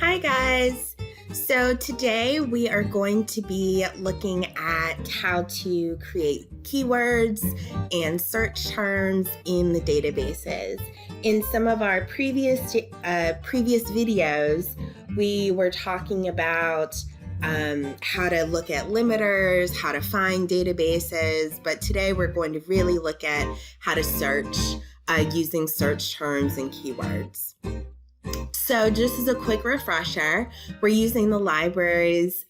Hi guys! So today we are going to be looking at how to create keywords and search terms in the databases. In some of our previous videos, we were talking about how to look at limiters, how to find databases, but today we're going to really look at how to search using search terms and keywords. So just as a quick refresher, we're using the library's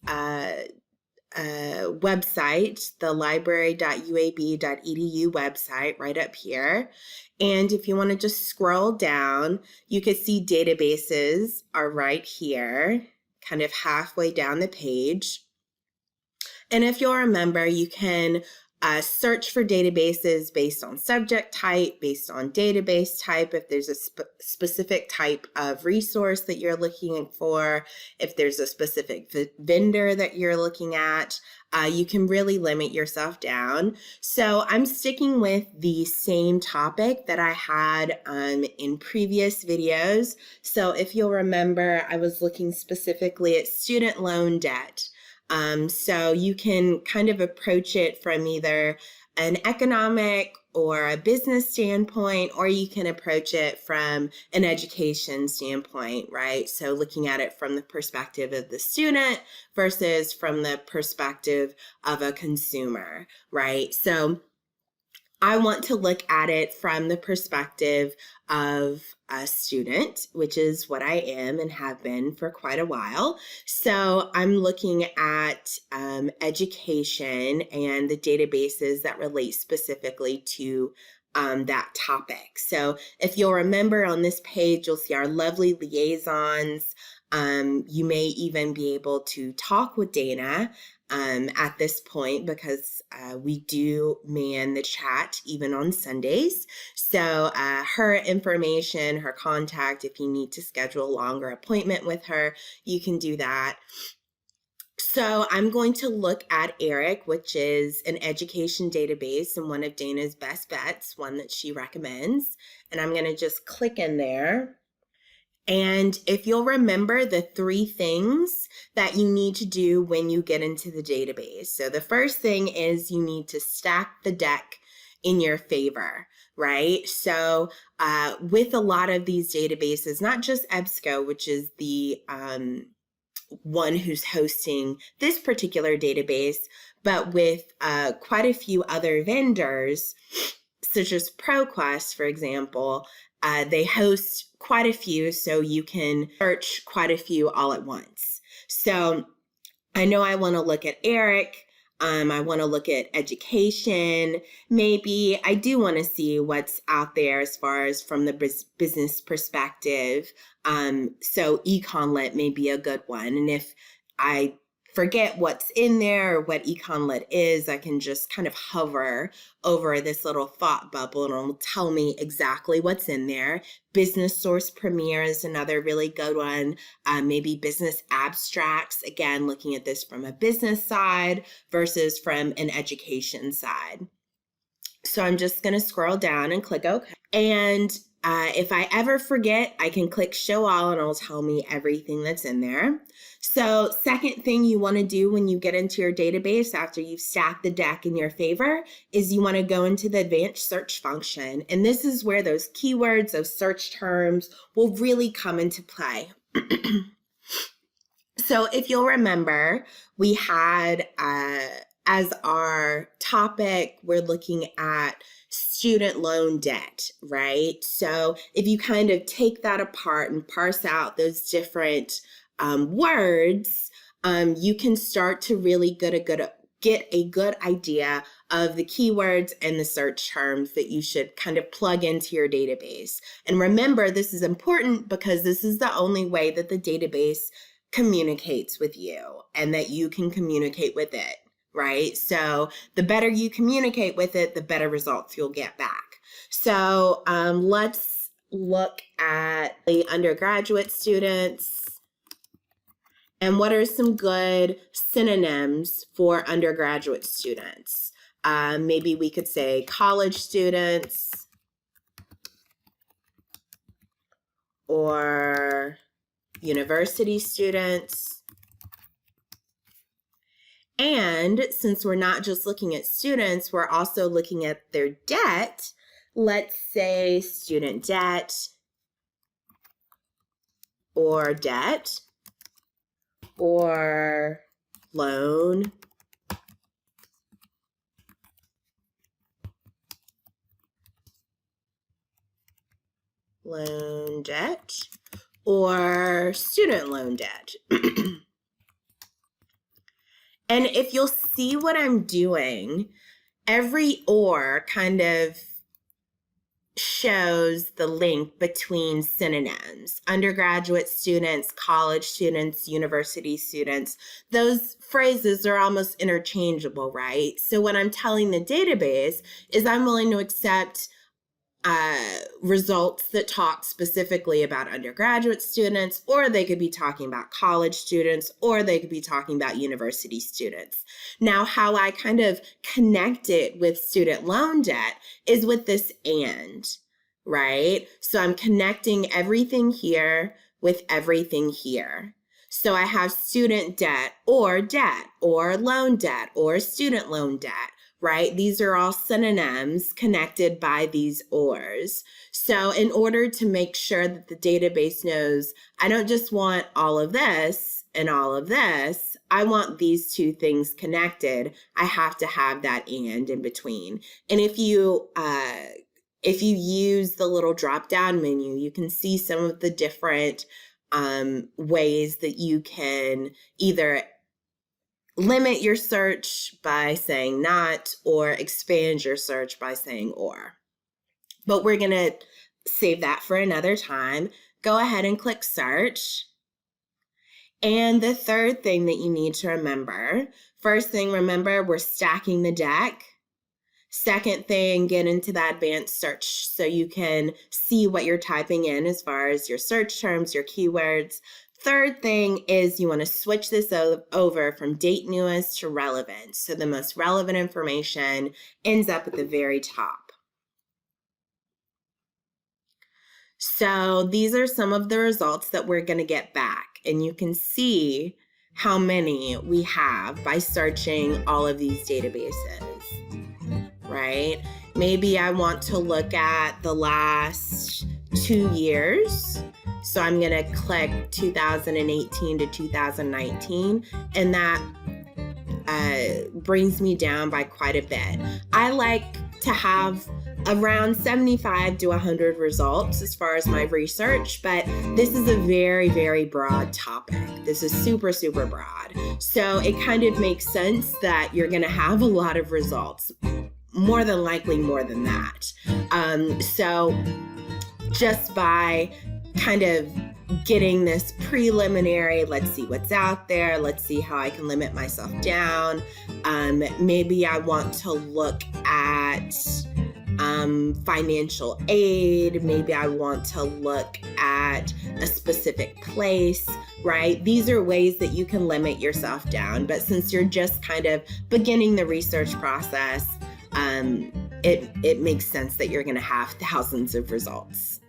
website, the library.uab.edu website right up here. And if you want to just scroll down, you can see databases are right here, kind of halfway down the page. And if you'll remember, you can search for databases based on subject type, based on database type, if there's a specific type of resource that you're looking for, if there's a specific vendor that you're looking at, you can really limit yourself down. So I'm sticking with the same topic that I had in previous videos. So if you'll remember, I was looking specifically at student loan debt. So you can kind of approach it from either an economic or a business standpoint, or you can approach it from an education standpoint, right? So looking at it from the perspective of the student versus from the perspective of a consumer, right? So I want to look at it from the perspective of a student, which is what I am and have been for quite a while. So I'm looking at education and the databases that relate specifically to that topic. So if you'll remember on this page, you'll see our lovely liaisons. You may even be able to talk with Dana at this point because we do man the chat even on Sundays. So her information, her contact, if you need to schedule a longer appointment with her, you can do that. So I'm going to look at ERIC, which is an education database and one of Dana's best bets, one that she recommends. And I'm going to just click in there. And if you'll remember the three things that you need to do when you get into the database. So the first thing is you need to stack the deck in your favor, right? So with a lot of these databases, not just EBSCO, which is the one who's hosting this particular database, but with quite a few other vendors, such as ProQuest, for example, they host quite a few, so you can search quite a few all at once. So I know I want to look at ERIC. I want to look at education. Maybe I do want to see what's out there as far as from the business perspective. So Econlit may be a good one. And if I forget what's in there or what Econlit is, I can just kind of hover over this little thought bubble and it'll tell me exactly what's in there. Business Source Premier is another really good one. Maybe Business Abstracts, again, looking at this from a business side versus from an education side. So I'm just going to scroll down and click OK. And if I ever forget, I can click Show All and it'll tell me everything that's in there. So second thing you want to do when you get into your database after you've stacked the deck in your favor is you want to go into the advanced search function. And this is where those keywords, those search terms will really come into play. So if you'll remember, we had as our topic, we're looking at student loan debt, right? So if you kind of take that apart and parse out those different words, you can start to really get a good idea of the keywords and the search terms that you should kind of plug into your database. And remember, this is important because this is the only way that the database communicates with you and that you can communicate with it, right? So the better you communicate with it, the better results you'll get back. So let's look at the undergraduate students. And what are some good synonyms for undergraduate students? Maybe we could say college students or university students. And since we're not just looking at students, we're also looking at their debt. Let's say student debt or debt or loan debt or student loan debt. And if you'll see what I'm doing, every or kind of shows the link between synonyms. Undergraduate students, college students, university students, those phrases are almost interchangeable, right? So what I'm telling the database is I'm willing to accept results that talk specifically about undergraduate students, or they could be talking about college students, or they could be talking about university students. Now, how I kind of connect it with student loan debt is with this and, right? So I'm connecting everything here with everything here. So I have student debt or loan debt or student loan debt, right? These are all synonyms connected by these ors. So in order to make sure that the database knows, I don't just want all of this and all of this, I want these two things connected, I have to have that and in between. And if you use the little drop-down menu, you can see some of the different ways that you can either limit your search by saying not or expand your search by saying or. But we're going to save that for another time. Go ahead and click search. And the third thing that you need to remember, first thing, remember we're stacking the deck. Second thing, get into that advanced search so you can see what you're typing in as far as your search terms, your keywords. Third thing is you want to switch this over from date newest to relevant. So the most relevant information ends up at the very top. So these are some of the results that we're going to get back. And you can see how many we have by searching all of these databases, right? Maybe I want to look at the last 2 years. So I'm going to click 2018 to 2019, and that brings me down by quite a bit. I like to have around 75 to 100 results as far as my research, but this is a very, very broad topic. This is super, super broad. So it kind of makes sense that you're going to have a lot of results, more than likely more than that. So just by kind of getting this preliminary, let's see what's out there, let's see how I can limit myself down. Maybe I want to look at financial aid. Maybe I want to look at a specific place, right? These are ways that you can limit yourself down. But since you're just kind of beginning the research process, it makes sense that you're going to have thousands of results.